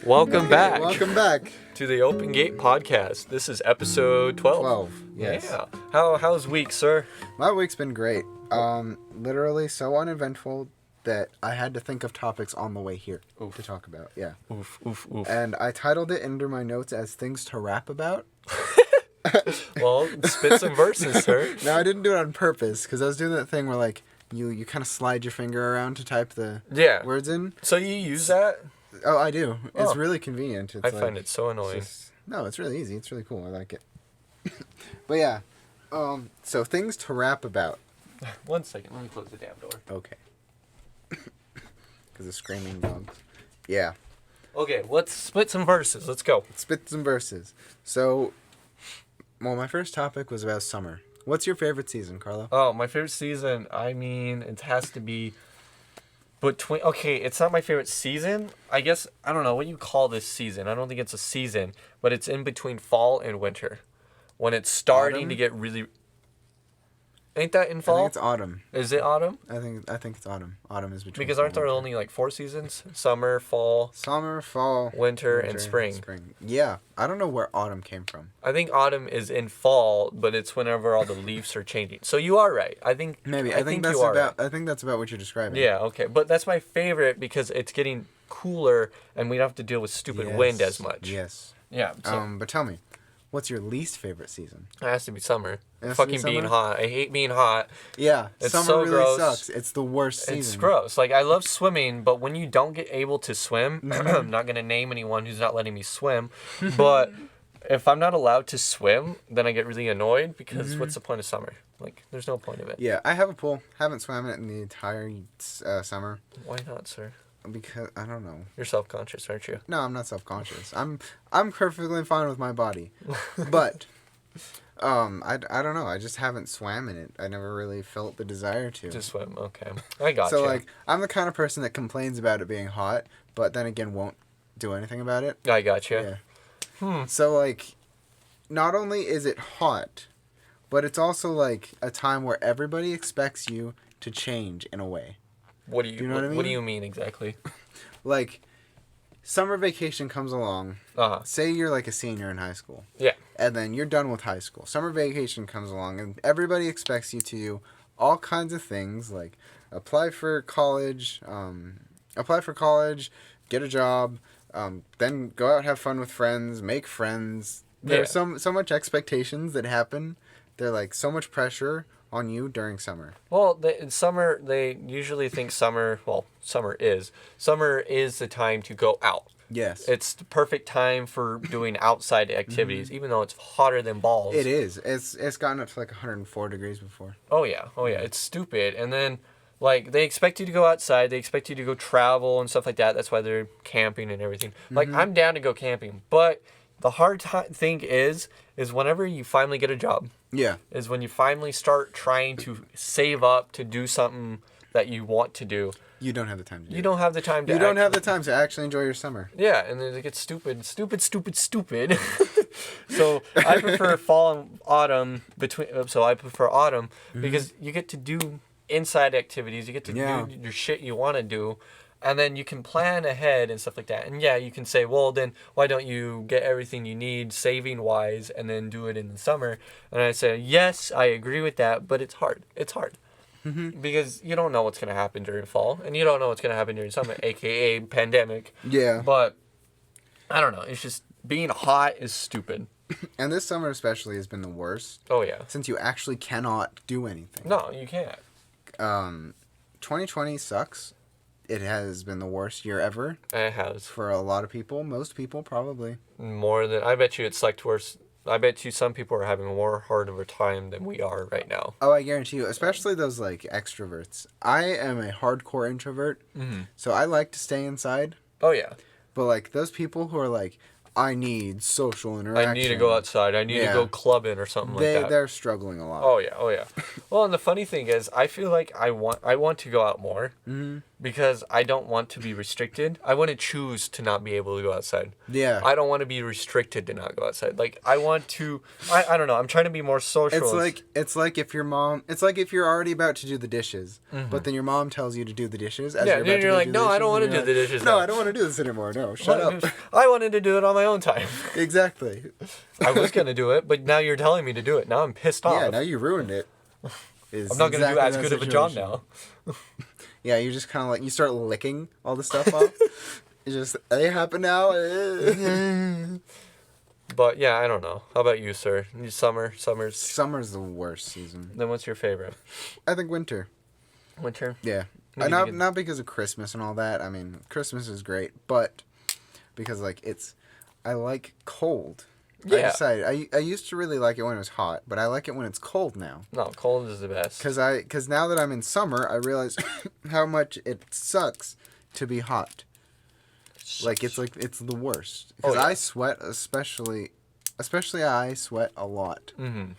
Welcome back. Welcome back to the OpenGate podcast. This is episode 12. 12. Yes. Yeah. How's week, sir? My week's been great. Literally so uneventful that I had to think of topics on the way here to talk about. Yeah. Oof. And I titled it under my notes as things to rap about. Well, spit some verses, sir. No, I didn't do it on purpose because I was doing that thing where like you kind of slide your finger around to type the words in. So you use that? Oh, I do. It's really convenient. It's I find it so annoying. No, it's really easy. It's really cool. I like it. But yeah, so things to rap about. 1 second. Let me close the damn door. Okay. Because of screaming dogs. Yeah. Okay, let's spit some verses. Let's go. Spit some verses. So, well, my first topic was about summer. What's your favorite season, Carlo? Oh, my favorite season, I mean, it has to be between... Okay, it's not my favorite season. I guess, I don't know, what you call this season? I don't think it's a season, but it's in between fall and winter. When it's starting to get really... Ain't that in fall? I think it's autumn. Is it autumn? I think it's autumn. Autumn is between. Because aren't there only like 4 seasons? Summer, fall, winter, and spring. Yeah, I don't know where autumn came from. I think autumn is in fall, but it's whenever all the leaves are changing. So you are right. I think that's about what you're describing. Yeah, okay, but that's my favorite because it's getting cooler and we don't have to deal with stupid wind as much. Yes. Yeah. So. But tell me, what's your least favorite season? It has to be summer. Fucking being hot. I hate being hot. Yeah, it's summer so really gross. Sucks. It's the worst season. It's gross. Like, I love swimming, but when you don't get able to swim, I'm not going to name anyone who's not letting me swim, but if I'm not allowed to swim, then I get really annoyed because what's the point of summer? Like, there's no point of it. Yeah, I have a pool. Haven't swam in it in the entire summer. Why not, sir? Because I don't know. You're self-conscious, aren't you? No, I'm not self-conscious. I'm perfectly fine with my body, but I don't know. I just haven't swam in it. I never really felt the desire to swim. Okay, I got you. So like, I'm the kind of person that complains about it being hot, but then again won't do anything about it. I got you. Yeah. So like, not only is it hot, but it's also like a time where everybody expects you to change in a way. What do you know what I mean? What do you mean exactly? Like, summer vacation comes along. Say you're like a senior in high school. Yeah. And then you're done with high school. Summer vacation comes along, and everybody expects you to do all kinds of things, like apply for college, get a job, then go out, have fun with friends, make friends. There's so much expectations that happen. There's like so much pressure on you during summer. Well, in summer, they usually think summer is the time to go out. Yes. It's the perfect time for doing outside activities, even though it's hotter than balls. It is. It's gotten up to like 104 degrees before. Oh, yeah. It's stupid. And then, like, they expect you to go outside. They expect you to go travel and stuff like that. That's why they're camping and everything. Like, I'm down to go camping. But the hard thing is whenever you finally get a job. Yeah. Is when you finally start trying to save up to do something that you want to do. You don't have the time to do it. You don't have the time to You don't have the time to actually enjoy your summer. Yeah, and then it gets stupid. So I prefer fall and autumn I prefer autumn because you get to do inside activities. You get to do your shit you want to do. And then you can plan ahead and stuff like that. And yeah, you can say, well, then why don't you get everything you need saving-wise and then do it in the summer? And I say, yes, I agree with that, but it's hard. It's hard. Because you don't know what's going to happen during fall. And you don't know what's going to happen during summer, a.k.a. pandemic. Yeah. But, I don't know. It's just being hot is stupid. And this summer especially has been the worst. Oh, yeah. Since you actually cannot do anything. No, you can't. 2020 sucks. It has been the worst year ever. It has. For a lot of people. Most people, probably. I bet you it's like worse. I bet you some people are having more hard of a time than we are right now. Oh, I guarantee you. Especially those, like, extroverts. I am a hardcore introvert. So I like to stay inside. Oh, yeah. But, like, those people who are like, I need social interaction. I need to go outside. I need to go clubbing or something like that. They're struggling a lot. Oh, yeah. Well, and the funny thing is, I feel like I want to go out more. because I don't want to be restricted. I want to choose to not be able to go outside. Yeah. I don't want to be restricted to not go outside. Like, I want to... I don't know. I'm trying to be more social. It's like if your mom... It's like if you're already about to do the dishes, but then your mom tells you to do the dishes. As yeah, then you're like, no, I don't want to do the dishes now. No, I don't want to do this anymore. No, shut up. I wanted to do it on my own time. Exactly. I was going to do it, but now you're telling me to do it. Now I'm pissed off. Yeah, now you ruined it. I'm not going to do as good of a job now. Yeah, you just kind of like, you start licking all the stuff off. It's just, they happen now. But yeah, I don't know. How about you, sir? Summer's... Summer's the worst season. Then what's your favorite? I think winter. Winter? Yeah. Not because of Christmas and all that. I mean, Christmas is great, but because like I like cold. Yeah. I used to really like it when it was hot, but I like it when it's cold now. No, cold is the best. Because now that I'm in summer, I realize how much it sucks to be hot. Like it's the worst. Because I sweat, especially I sweat a lot. Mm-hmm.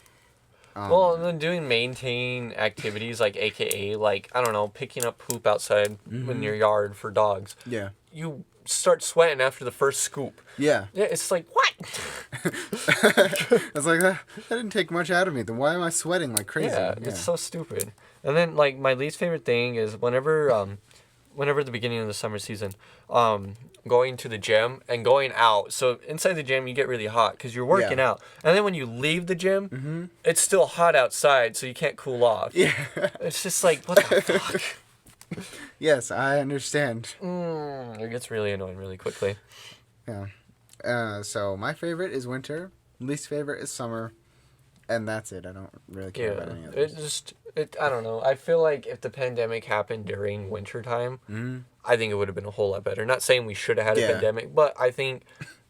Well, and then doing maintain activities like AKA, like, I don't know, picking up poop outside in your yard for dogs. Yeah. You start sweating after the first scoop. Yeah. Yeah, it's like, what? It's like, that didn't take much out of me. Then why am I sweating like crazy? Yeah, it's so stupid. And then, like, my least favorite thing is whenever at the beginning of the summer season, going to the gym and going out. So inside the gym, you get really hot because you're working out. And then when you leave the gym, it's still hot outside, so you can't cool off. Yeah. It's just like, what the fuck? Yes, I understand. It gets really annoying really quickly. Yeah. So my favorite is winter. Least favorite is summer. And that's it. I don't really care about any others. I don't know. I feel like if the pandemic happened during winter time, I think it would have been a whole lot better. Not saying we should have had a pandemic, but I think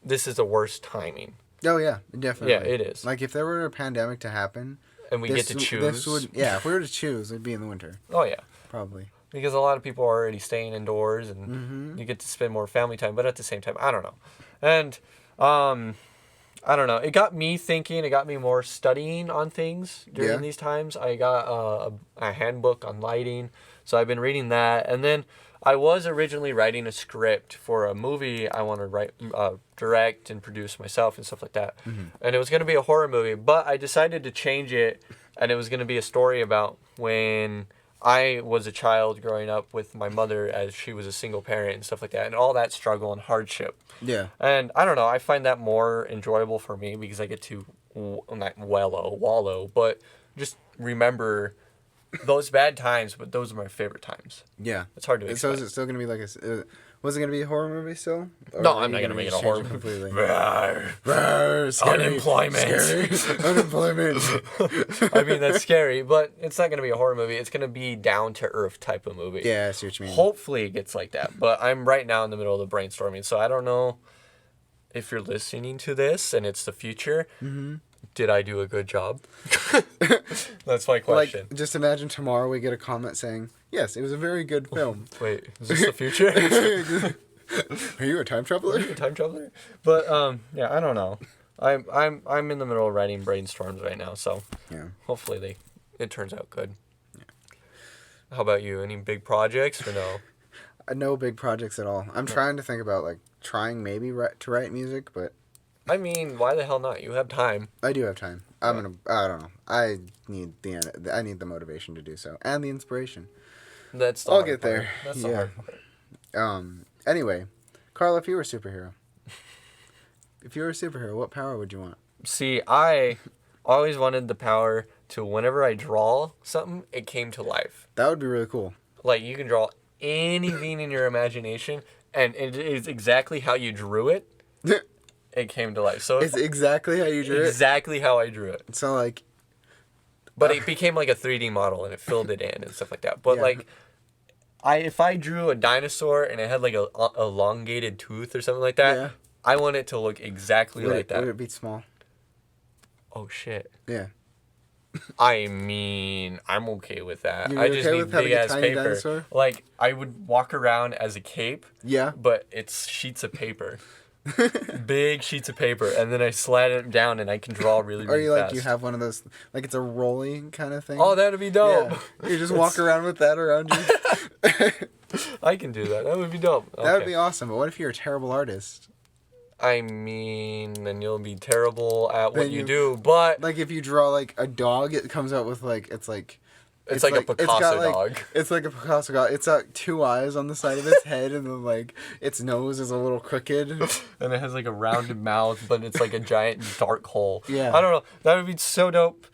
this is the worst timing. Oh, yeah. Definitely. Yeah, it is. Like, if there were a pandemic to happen... And we get to choose. If we were to choose, it'd be in the winter. Oh, yeah. Probably. Because a lot of people are already staying indoors, and you get to spend more family time. But at the same time, I don't know. And... I don't know. It got me thinking. It got me more studying on things during these times. I got a handbook on lighting, so I've been reading that. And then I was originally writing a script for a movie I want to write, direct and produce myself and stuff like that. And it was going to be a horror movie, but I decided to change it, and it was going to be a story about when I was a child growing up with my mother as she was a single parent and stuff like that, and all that struggle and hardship. Yeah. And I don't know, I find that more enjoyable for me because I get to not wallow, but just remember those bad times, but those are my favorite times. Yeah. It's hard to explain. So is it still going to be like was it going to be a horror movie still? Or no, I'm not going to make it a horror movie. Completely? Scary. Unemployment. Unemployment. I mean, that's scary, but it's not going to be a horror movie. It's going to be down-to-earth type of movie. Yeah, I see what you mean. Hopefully it gets like that, but I'm right now in the middle of the brainstorming, so I don't know if you're listening to this and it's the future. Did I do a good job? That's my question. Like, just imagine tomorrow we get a comment saying, yes, it was a very good film. Wait, is this the future? Are you a time traveler? Are you a time traveler? But yeah, I don't know. I'm in the middle of writing brainstorms right now, so hopefully it turns out good. Yeah. How about you? Any big projects or no? No big projects at all. I'm trying to think about trying maybe to write music, but I mean, why the hell not? You have time. I do have time. I don't know. I need the motivation to do so and the inspiration. I'll get there. That's the hard part. Anyway, Carl, if you were a superhero, what power would you want? See, I always wanted the power to whenever I draw something, it came to life. That would be really cool. Like, you can draw anything in your imagination, and it is exactly how you drew it. It came to life. So it's exactly how you drew it? Exactly how I drew it. So, But it became like a 3D model, and it filled it in and stuff like that. But, if I drew a dinosaur, and it had, like, a elongated tooth or something like that, I want it to look exactly like that. Would it be small? Oh, shit. Yeah. I mean, I'm okay with that. I just need big-ass paper. Dinosaur? Like, I would walk around as a cape. Yeah. But it's sheets of paper. Big sheets of paper, and then I slide it down, and I can draw really, really fast. Or you have one of those, it's a rolling kind of thing? Oh, that'd be dope. Yeah. You just walk around with that around you. I can do that. That would be dope. That would be awesome. But what if you're a terrible artist? I mean, then you'll be terrible at what you do. But like if you draw like a dog, it comes out with like it's like a Picasso dog. It's like a Picasso dog. It's got 2 eyes on the side of its head, and then like its nose is a little crooked, and it has like a rounded mouth, but it's like a giant dark hole. Yeah, I don't know. That would be so dope.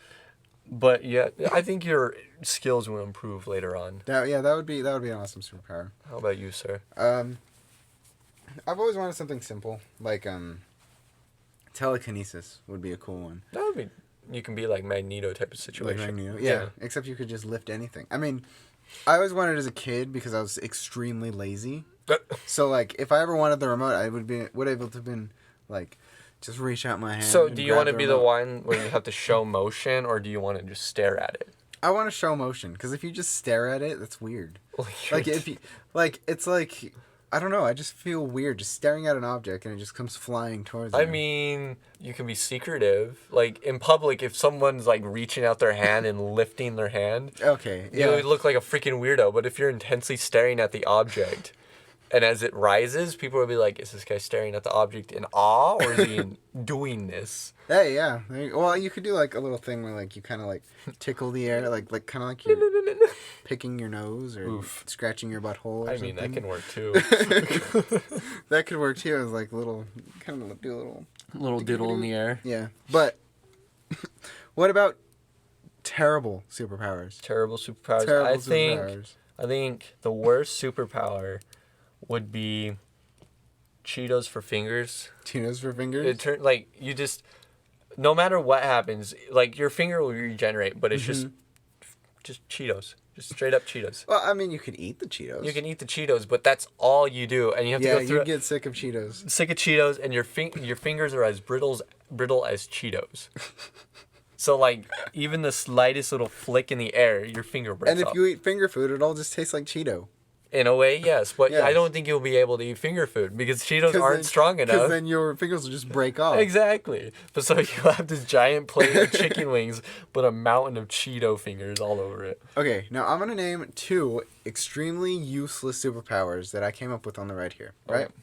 But yeah, I think your skills will improve later on. That would be an awesome superpower. How about you, sir? I've always wanted something simple like telekinesis would be a cool one. That would be. You can be like Magneto type of situation. Like Magneto, yeah. Except you could just lift anything. I mean, I always wanted it as a kid because I was extremely lazy. So like, if I ever wanted the remote, I would able to been like, just reach out my hand. So do you want to be the one where you have to show motion, or do you want to just stare at it? I want to show motion because if you just stare at it, that's weird. Like if you it's like. I don't know. I just feel weird just staring at an object and it just comes flying towards me. I mean, you can be secretive. Like, in public, if someone's, like, reaching out their hand and lifting their hand, okay, yeah. You look like a freaking weirdo. But if you're intensely staring at the object, and as it rises, people will be like, is this guy staring at the object in awe, or is he doing this? Hey, yeah. Well, you could do, like, a little thing where, like, you kind of, like, tickle the air, like kind of like you're picking your nose or scratching your butthole or something. I mean, that can work, too. That could work, too, as, like, kind of do a little diddle in the air. Yeah. But what about terrible superpowers? Terrible superpowers. I think the worst superpower would be Cheetos for fingers. Cheetos for fingers? You just, no matter what happens, like your finger will regenerate, but it's just Cheetos. Just straight up Cheetos. Well, I mean, you could eat the Cheetos. You can eat the Cheetos, but that's all you do, and you have to go through. Yeah, you get sick of Cheetos. Sick of Cheetos, and your fingers are as brittle as Cheetos. So like even the slightest little flick in the air, your finger breaks off. And if you eat finger food, it all just tastes like Cheeto. In a way, yes, but I don't think you'll be able to eat finger food because Cheetos aren't strong enough. Because then your fingers will just break off. Exactly. But so you have this giant plate of chicken wings, but a mountain of Cheeto fingers all over it. Okay, now I'm gonna name 2 extremely useless superpowers that I came up with on the right here, right? Okay.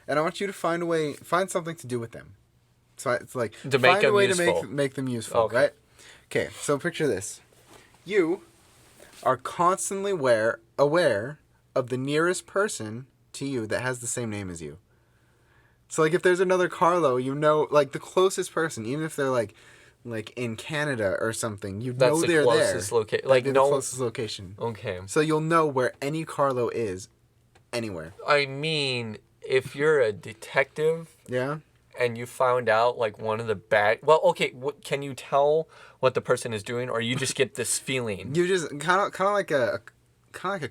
And I want you to find something to do with them. So it's like to make them useful. To make them useful, right? Okay, so picture this: you are constantly aware of the nearest person to you that has the same name as you. So like if there's another Carlo, you know, like the closest person, even if they're like in Canada or something, you know they're there. That's the closest location. Okay. So you'll know where any Carlo is, anywhere. I mean, if you're a detective. Yeah. And you found out like one of the bad. Well, okay. Can you tell what the person is doing, or you just get this feeling? You just kind of like a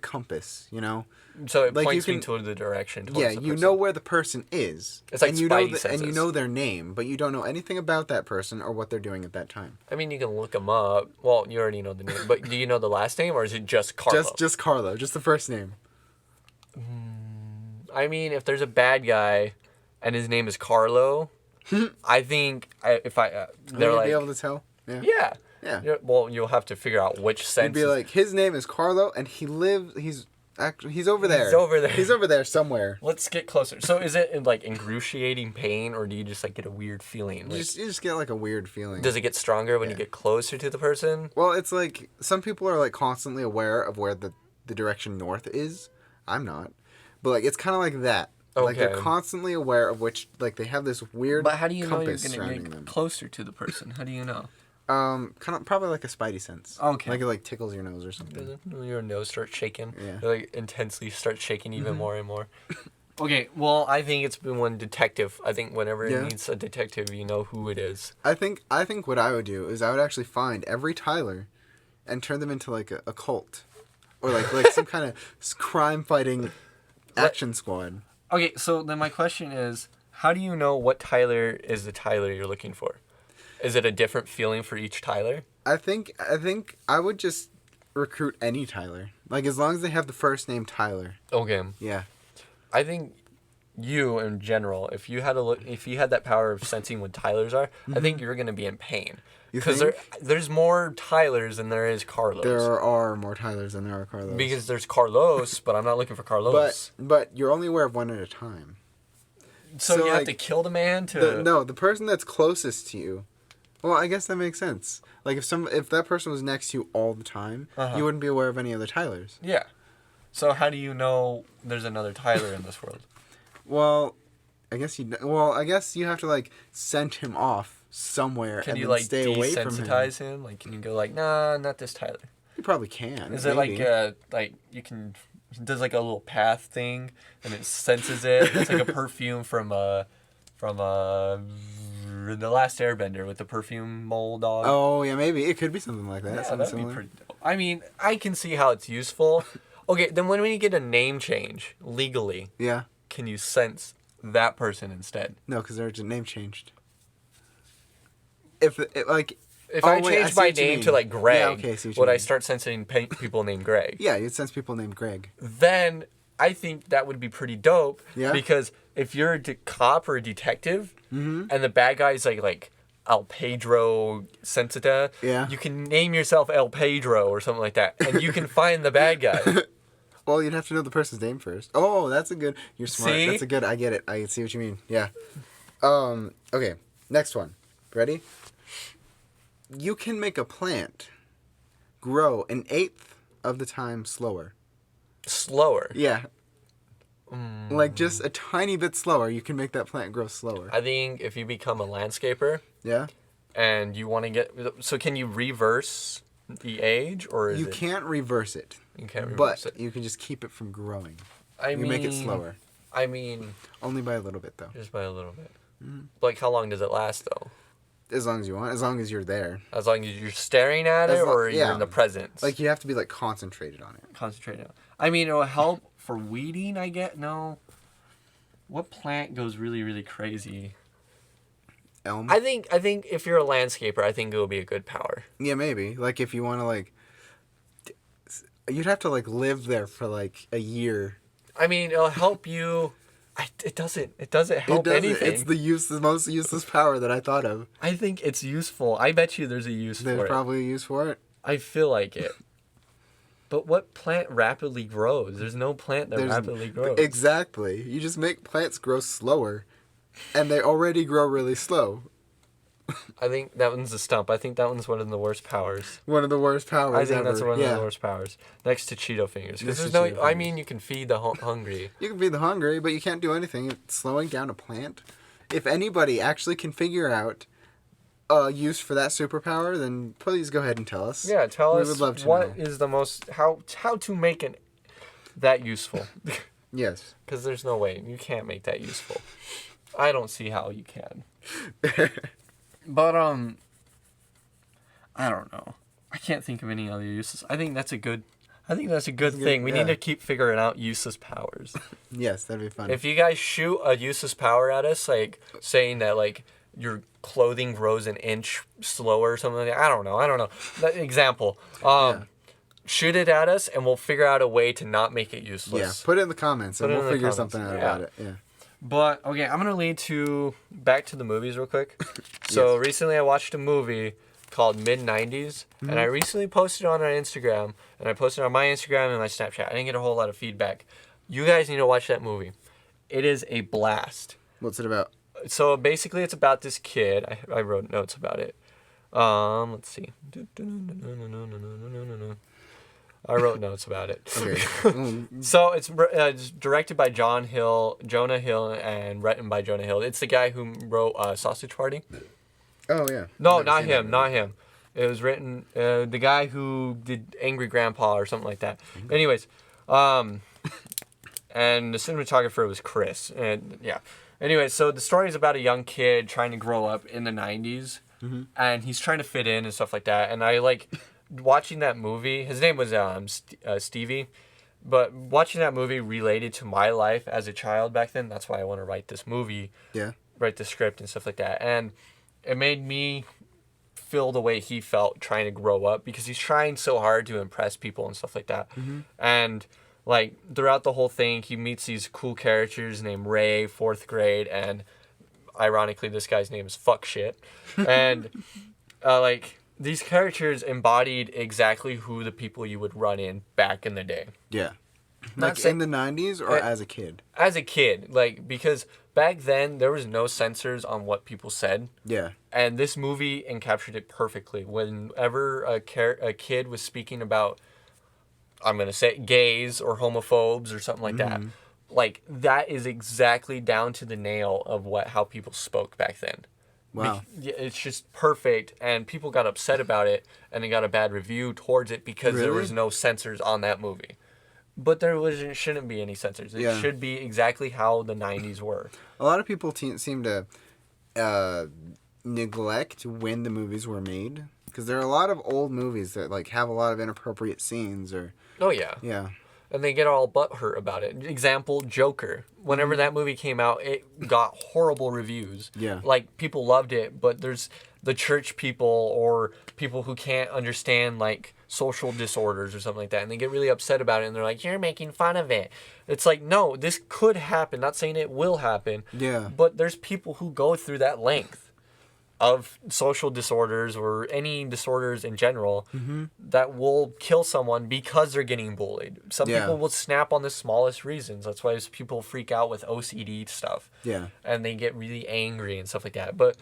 compass, you know. So it points me toward the direction. Yeah, you know where the person is. It's like Spidey senses. And you know their name, but you don't know anything about that person or what they're doing at that time. I mean, you can look them up. Well, you already know the name, but do you know the last name, or is it just Carlo? Just Carlo, just the first name. I mean, if there's a bad guy, and his name is Carlo, I think they're like, be able to tell. Yeah. Yeah. Well, you'll have to figure out which sense. You'd be like, his name is Carlo, and he's over there. He's over there. He's over there somewhere. Let's get closer. So is it in like excruciating pain, or do you just like get a weird feeling? You just get like a weird feeling. Does it get stronger when you get closer to the person? Well, it's like some people are like constantly aware of where the direction north is. I'm not. But like it's kind of like that. Okay. Like they're constantly aware of which, like they have this weird. But how do you know you're gonna get closer to the person? How do you know? Kind of probably like a spidey sense. Okay. Like it like tickles your nose or something. Your nose starts shaking. Yeah. It, like intensely starts shaking even more and more. Okay. Well, I think it's been one detective. I think whenever it needs a detective, you know who it is. I think what I would do is I would actually find every Tyler, and turn them into like a cult, or like some kind of crime fighting action squad. Okay, so then my question is, how do you know what Tyler is the Tyler you're looking for? Is it a different feeling for each Tyler? I think I would just recruit any Tyler. Like as long as they have the first name Tyler. Okay. Yeah. I think you in general, if you had that power of sensing what Tylers are, I think you're going to be in pain. Because there's more Tylers than there is Carlos. There are more Tylers than there are Carlos. Because there's Carlos, but I'm not looking for Carlos. But you're only aware of one at a time. So you have to kill the man to... the person that's closest to you. Well, I guess that makes sense. Like, if that person was next to you all the time, you wouldn't be aware of any other Tylers. Yeah. So how do you know there's another Tyler in this world? Well, I guess you have to, like, send him off somewhere and then stay away from him. Can you, like, desensitize him? Like, can you go, like, nah, not this Tyler? You probably can. Is it like you can... It does, like, a little path thing, and it senses it. It's like a perfume from The Last Airbender with the perfume mole dog. Oh, yeah, maybe. It could be something like that. Yeah, that'd be pretty dope. I mean, I can see how it's useful. Okay, then when we get a name change, legally, can you sense that person instead? No, because their name changed. If I change my name to, like, Greg, would I start sensing people named Greg? Yeah, you'd sense people named Greg. Then I think that would be pretty dope. Yeah. Because if you're a cop or a detective, and the bad guy's like El Pedro Sensita, you can name yourself El Pedro or something like that, and you can find the bad guy. Well, you'd have to know the person's name first. Oh, that's a good... You're smart. See? That's a good... I get it. I see what you mean. Yeah. Okay, next one. Ready? You can make a plant grow 1/8 of the time slower. Slower? Yeah. Like, just a tiny bit slower, you can make that plant grow slower. I think if you become a landscaper... Yeah? And you want to get... So can you reverse the age, or is You can't reverse it. You can't reverse it. But you can just keep it from growing. You make it slower. I mean... Only by a little bit, though. Just by a little bit. Like, how long does it last, though? As long as you want. As long as you're there. As long as you're staring at it, or you're in the presence? Like, you have to be, like, concentrated on it. Concentrated. I mean, it'll help for weeding, I get. No. What plant goes really, really crazy? Elm? I think if you're a landscaper, I think it will be a good power. Yeah, maybe. Like, if you want to, like... You'd have to, like, live there for, like, a year. I mean, it'll help you... It doesn't help anything. It's the most useless power that I thought of. I think it's useful. I bet you there's a use for it. There's probably a use for it. I feel like it. But what plant rapidly grows? There's no plant that rapidly grows. Exactly. You just make plants grow slower, and they already grow really slow. I think that one's a stump. I think that one's one of the worst powers. One of the worst powers I think that's one of the worst powers. Next to Cheeto Fingers. Because there's no... I mean, you can feed the hungry. You can feed the hungry, but you can't do anything. It's slowing down a plant. If anybody actually can figure out a use for that superpower, then please go ahead and tell us. Yeah, tell us would love to what know. is the most... How to make it that useful. Yes. Because there's no way. You can't make that useful. I don't see how you can. But, I don't know. I can't think of any other uses. I think that's a good thing. We need to keep figuring out useless powers. Yes, that'd be fun. If you guys shoot a useless power at us, like, saying that, like, your clothing grows an inch slower or something like that, I don't know. That example. Shoot it at us, and we'll figure out a way to not make it useless. Yeah, put it in the comments, and we'll figure something out about it. Yeah. But, okay, I'm going to lead back to the movies real quick. So, recently I watched a movie called Mid-90s, and I recently posted it on our Instagram, and I posted it on my Instagram and my Snapchat. I didn't get a whole lot of feedback. You guys need to watch that movie. It is a blast. What's it about? So, basically, it's about this kid. I wrote notes about it. Let's see. I wrote notes about it. Okay. So it's directed by Jonah Hill, and written by Jonah Hill. It's the guy who wrote Sausage Party. Oh, yeah. No, not him. It was written, the guy who did Angry Grandpa or something like that. Mm-hmm. Anyways, and the cinematographer was Chris. And yeah. Anyway, so the story is about a young kid trying to grow up in the 90s. Mm-hmm. And he's trying to fit in and stuff like that. And I watching that movie, his name was Stevie, but watching that movie related to my life as a child back then. That's why I want to write this movie, write the script and stuff like that. And it made me feel the way he felt trying to grow up, because he's trying so hard to impress people and stuff like that. Mm-hmm. And like throughout the whole thing, he meets these cool characters named Ray, 4th grade, and ironically, this guy's name is Fuck Shit. And like these characters embodied exactly who the people you would run in back in the day. Yeah. Like in the 90s or as a kid? As a kid, like, because back then there was no censors on what people said. Yeah. And this movie encaptured it perfectly. Whenever a kid was speaking about, I'm going to say gays or homophobes or something like that, like that is exactly down to the nail of how people spoke back then. Wow. It's just perfect, and people got upset about it, and they got a bad review towards it because there was no censors on that movie. But shouldn't be any censors. It should be exactly how the 90s were. A lot of people seem to neglect when the movies were made. Because there are a lot of old movies that like have a lot of inappropriate scenes. Oh, yeah. Yeah. And they get all butthurt about it. Example, Joker. Whenever that movie came out, it got horrible reviews. Yeah. Like, people loved it, but there's the church people or people who can't understand, like, social disorders or something like that, and they get really upset about it, and they're like, you're making fun of it. It's like, no, this could happen. Not saying it will happen. Yeah. But there's people who go through that length of social disorders or any disorders in general that will kill someone because they're getting bullied. Some people will snap on the smallest reasons. That's why people freak out with OCD stuff. Yeah. And they get really angry and stuff like that. But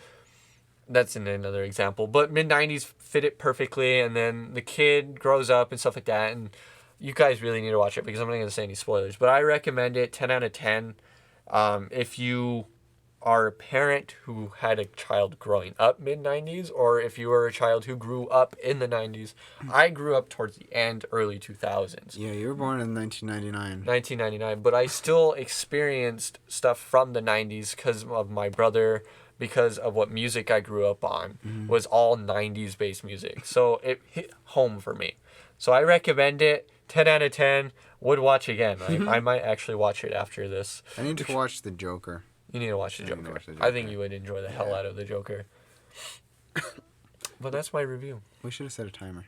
that's another example. But mid-90s fit it perfectly, and then the kid grows up and stuff like that, and you guys really need to watch it because I'm not going to say any spoilers. But I recommend it, 10 out of 10. If you are a parent who had a child growing up mid-90s, or if you were a child who grew up in the 90s. I grew up towards the end, early 2000s. Yeah, you were born in 1999. 1999, but I still experienced stuff from the 90s because of my brother, because of what music I grew up on was all 90s based music. So it hit home for me. So I recommend it, 10 out of 10, would watch again. I might actually watch it after this. I need to watch The Joker. You need to watch The Joker. I think you would enjoy the hell out of The Joker. But that's my review. We should have set a timer.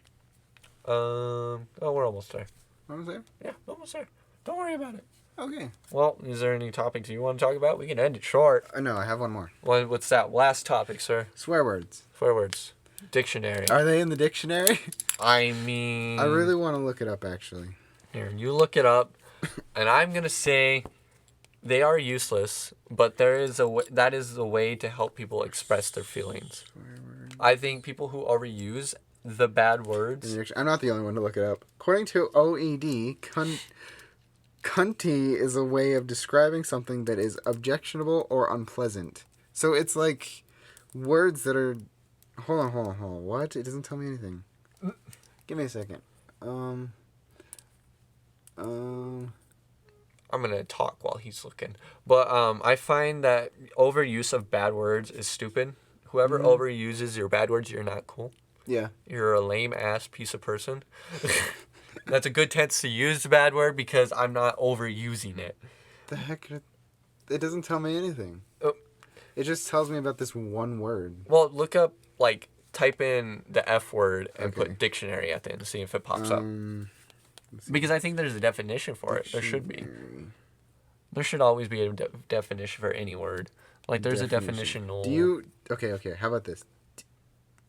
We're almost there. Almost there? Yeah, almost there. Don't worry about it. Okay. Well, is there any topics you want to talk about? We can end it short. No, I have one more. What's that? Last topic, sir. Swear words. Swear words. Dictionary. Are they in the dictionary? I mean... I really want to look it up, actually. Here, you look it up, and I'm going to say they are useless, but that is a way to help people express their feelings. I think people who overuse the bad words... I'm not the only one to look it up. According to OED, cunty is a way of describing something that is objectionable or unpleasant. So it's like words that are... Hold on. What? It doesn't tell me anything. Give me a second. I'm going to talk while he's looking. But I find that overuse of bad words is stupid. Whoever overuses your bad words, you're not cool. Yeah. You're a lame-ass piece of person. That's a good tense to use the bad word because I'm not overusing it. The heck? It doesn't tell me anything. It just tells me about this one word. Well, look up, type in the F word and put dictionary at the end to see if it pops up. Because I think there's a definition for it. There should be. There should always be a definition for any word. There's a definitional... Do you... Okay. How about this?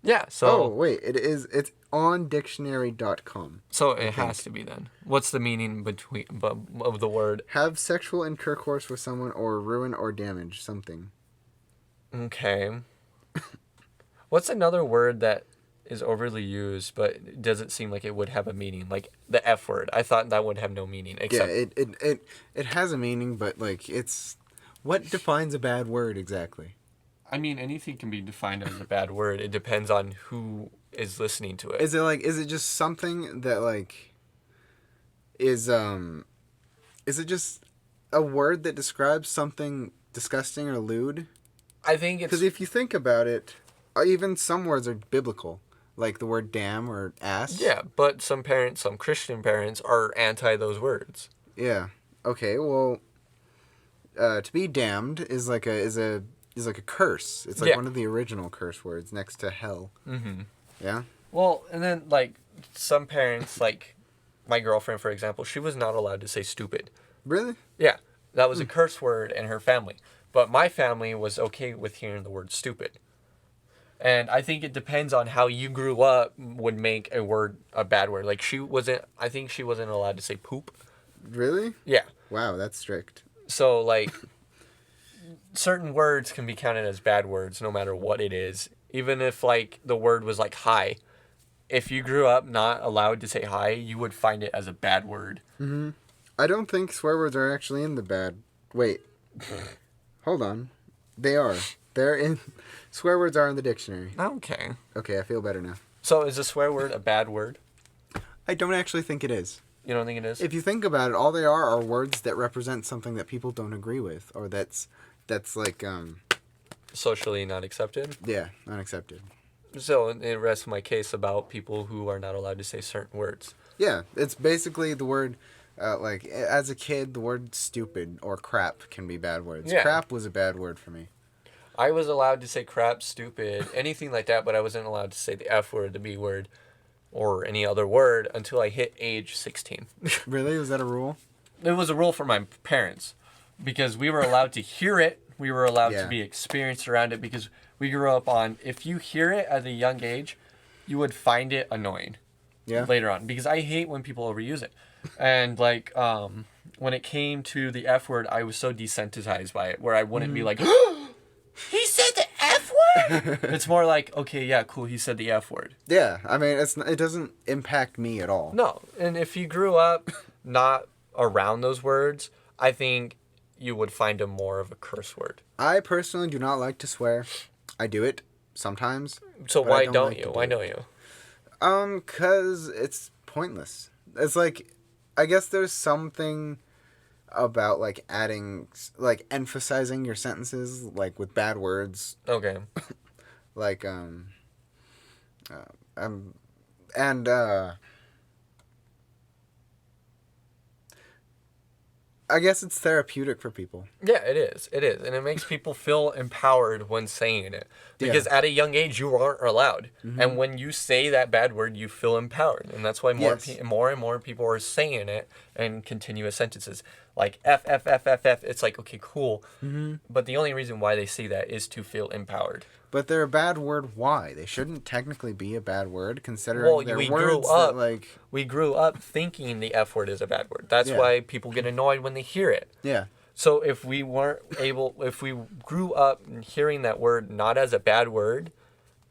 Yeah, so... Oh, wait. It's on dictionary.com. So it has to be then. What's the meaning of the word? Have sexual intercourse with someone or ruin or damage something. Okay. What's another word that is overly used but doesn't seem like it would have a meaning? Like the F word. I thought that would have no meaning. Except... Yeah, it has a meaning, but it's... What defines a bad word exactly? I mean, anything can be defined as a bad word. It depends on who is listening to it. Is it just something that is it just a word that describes something disgusting or lewd? I think it's... Because if you think about it, even some words are biblical, like the word damn or ass. Yeah, but some Christian parents are anti those words. Yeah. Okay. Well, to be damned is like a curse. It's one of the original curse words next to hell. Mm-hmm. Yeah. Well, and then some parents, my girlfriend, for example, she was not allowed to say stupid. Really? Yeah, that was a curse word in her family. But my family was okay with hearing the word stupid. And I think it depends on how you grew up would make a word a bad word. Like I think she wasn't allowed to say poop. Really? Yeah. Wow, that's strict. So like certain words can be counted as bad words no matter what it is. Even if like the word was like hi. If you grew up not allowed to say hi, you would find it as a bad word. Mm-hmm. I don't think swear words are actually in the bad. Wait. Hold on. They are. They're in. Swear words are in the dictionary. Okay. Okay, I feel better now. So is a swear word a bad word? I don't actually think it is. You don't think it is? If you think about it, all they are words that represent something that people don't agree with, or that's like socially not accepted? Yeah, unaccepted. So it rests my case about people who are not allowed to say certain words. Yeah, it's basically the word, like, as a kid, the word stupid or crap can be bad words. Yeah. Crap was a bad word for me. I was allowed to say crap, stupid, anything like that, but I wasn't allowed to say the F word, the B word, or any other word until I hit age 16. Really? Was that a rule? It was a rule for my parents because we were allowed to hear it. We were allowed to be experienced around it because we grew up on, if you hear it at a young age, you would find it annoying later on because I hate when people overuse it. And like when it came to the F word, I was so desensitized by it where I wouldn't be like, he said the F word? It's more like, okay, yeah, cool, he said the F word. Yeah, I mean, it doesn't impact me at all. No, and if you grew up not around those words, I think you would find them more of a curse word. I personally do not like to swear. I do it sometimes. So why don't you? Why don't you? 'Cause it's pointless. It's like, I guess there's something about like adding, like emphasizing your sentences, like with bad words. Okay. Like I guess it's therapeutic for people. Yeah, it is. It is. And it makes people feel empowered when saying it. Because at a young age, you aren't allowed. Mm-hmm. And when you say that bad word, you feel empowered. And that's why more and more people are saying it in continuous sentences. Like F, F, F, F, F. It's like, okay, cool. Mm-hmm. But the only reason why they say that is to feel empowered. But they're a bad word. Why? They shouldn't technically be a bad word, considering they're words that, like... We grew up thinking the F word is a bad word. That's why people get annoyed when they hear it. Yeah. So if we grew up hearing that word not as a bad word,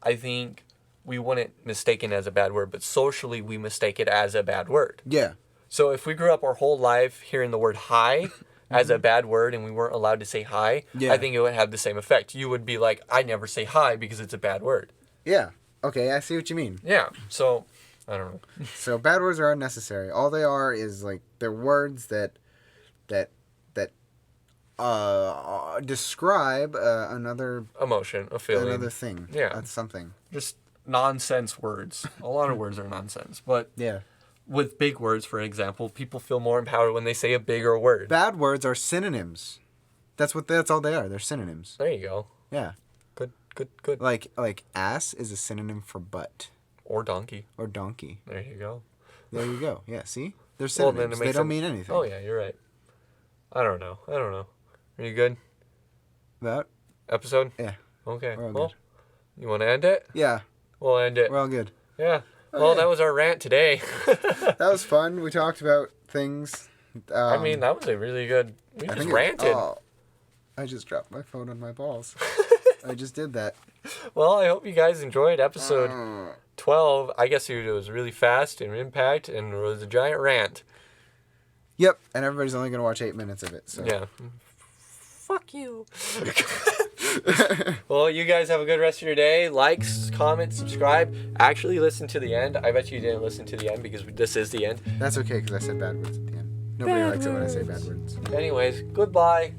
I think we wouldn't mistake it as a bad word, but socially we mistake it as a bad word. Yeah. So if we grew up our whole life hearing the word hi as a bad word and we weren't allowed to say hi, I think it would have the same effect. You would be like, I never say hi because it's a bad word. Yeah. Okay, I see what you mean. Yeah. So, I don't know. So bad words are unnecessary. All they are is like they're words that describe another emotion, a feeling, another thing. Yeah. That's something. Just nonsense words. A lot of words are nonsense, but with big words, for example, people feel more empowered when they say a bigger word. Bad words are synonyms. That's all they are. They're synonyms. There you go. Yeah. Good. Like ass is a synonym for butt. Or donkey. There you go. Yeah, see? They're synonyms. Well, they don't mean anything. Oh, yeah, you're right. I don't know. Are you good? That? Episode? Yeah. Okay. We're all good. You want to end it? Yeah. We'll end it. We're all good. Yeah. Well, that was our rant today. That was fun. We talked about things. I mean, that was a really good... We just ranted. I just dropped my phone on my balls. I just did that. Well, I hope you guys enjoyed episode 12. I guess it was really fast and impact, and it was a giant rant. Yep, and everybody's only going to watch 8 minutes of it. So. Yeah. Fuck you. Well, you guys have a good rest of your day. Like, comment, subscribe. Actually, listen to the end. I bet you didn't listen to the end because this is the end. That's okay because I said bad words at the end. Nobody likes it when I say bad words. Anyways, goodbye.